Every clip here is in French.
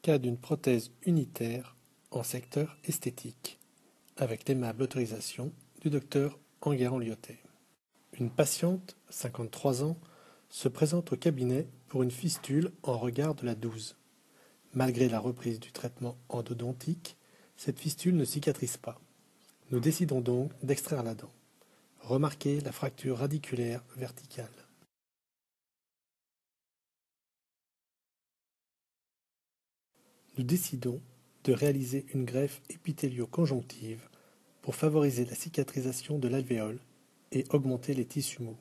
Cas d'une prothèse unitaire en secteur esthétique, avec l'aimable autorisation du docteur Enguerrand-Lyotet. Une patiente, 53 ans, se présente au cabinet pour une fistule en regard de la 12. Malgré la reprise du traitement endodontique, cette fistule ne cicatrise pas. Nous décidons donc d'extraire la dent. Remarquez la fracture radiculaire verticale. Nous décidons de réaliser une greffe épithélio-conjonctive pour favoriser la cicatrisation de l'alvéole et augmenter les tissus mous.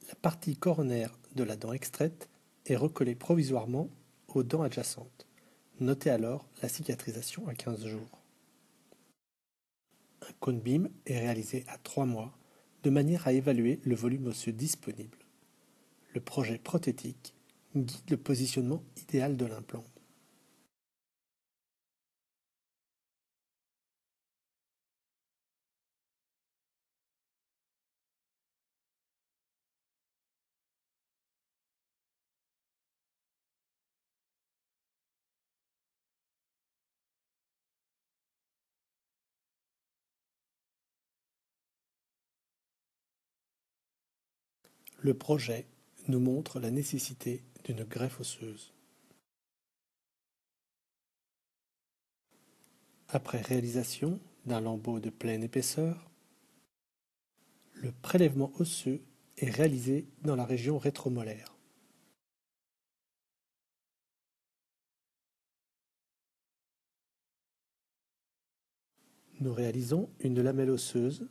La partie coronaire de la dent extraite est recollée provisoirement aux dents adjacentes. Notez alors la cicatrisation à 15 jours. Un cone beam est réalisé à 3 mois de manière à évaluer le volume osseux disponible. Le projet prothétique guide le positionnement idéal de l'implant. Le projet nous montre la nécessité d'une greffe osseuse. Après réalisation d'un lambeau de pleine épaisseur, le prélèvement osseux est réalisé dans la région rétromolaire. Nous réalisons une lamelle osseuse,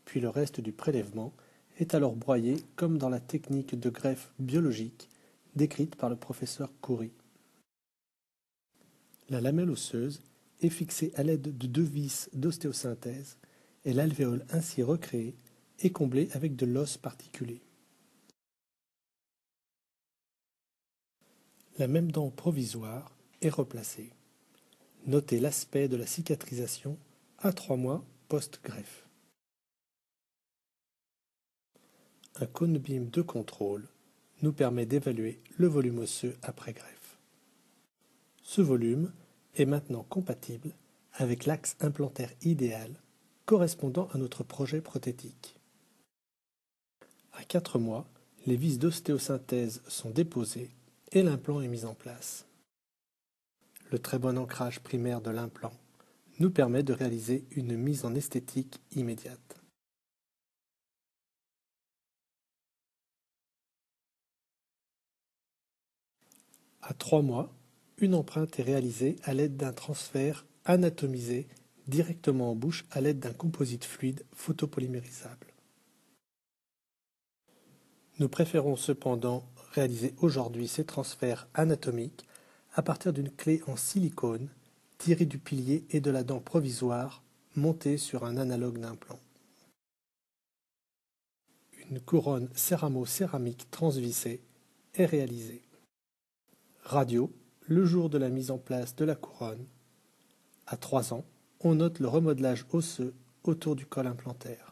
puis le reste du prélèvement est alors broyé comme dans la technique de greffe biologique décrite par le professeur Khoury. La lamelle osseuse est fixée à l'aide de 2 vis d'ostéosynthèse et l'alvéole ainsi recréé est comblé avec de l'os particulé. La même dent provisoire est replacée. Notez l'aspect de la cicatrisation à 3 mois post-greffe. Un cone beam de contrôle nous permet d'évaluer le volume osseux après greffe. Ce volume est maintenant compatible avec l'axe implantaire idéal correspondant à notre projet prothétique. À 4 mois, les vis d'ostéosynthèse sont déposées et l'implant est mis en place. Le très bon ancrage primaire de l'implant nous permet de réaliser une mise en esthétique immédiate. À 3 mois, une empreinte est réalisée à l'aide d'un transfert anatomisé directement en bouche à l'aide d'un composite fluide photopolymérisable. Nous préférons cependant réaliser aujourd'hui ces transferts anatomiques à partir d'une clé en silicone tirée du pilier et de la dent provisoire montée sur un analogue d'implant. Une couronne céramo-céramique transvissée est réalisée. Radio, le jour de la mise en place de la couronne. À 3 ans, on note le remodelage osseux autour du col implantaire.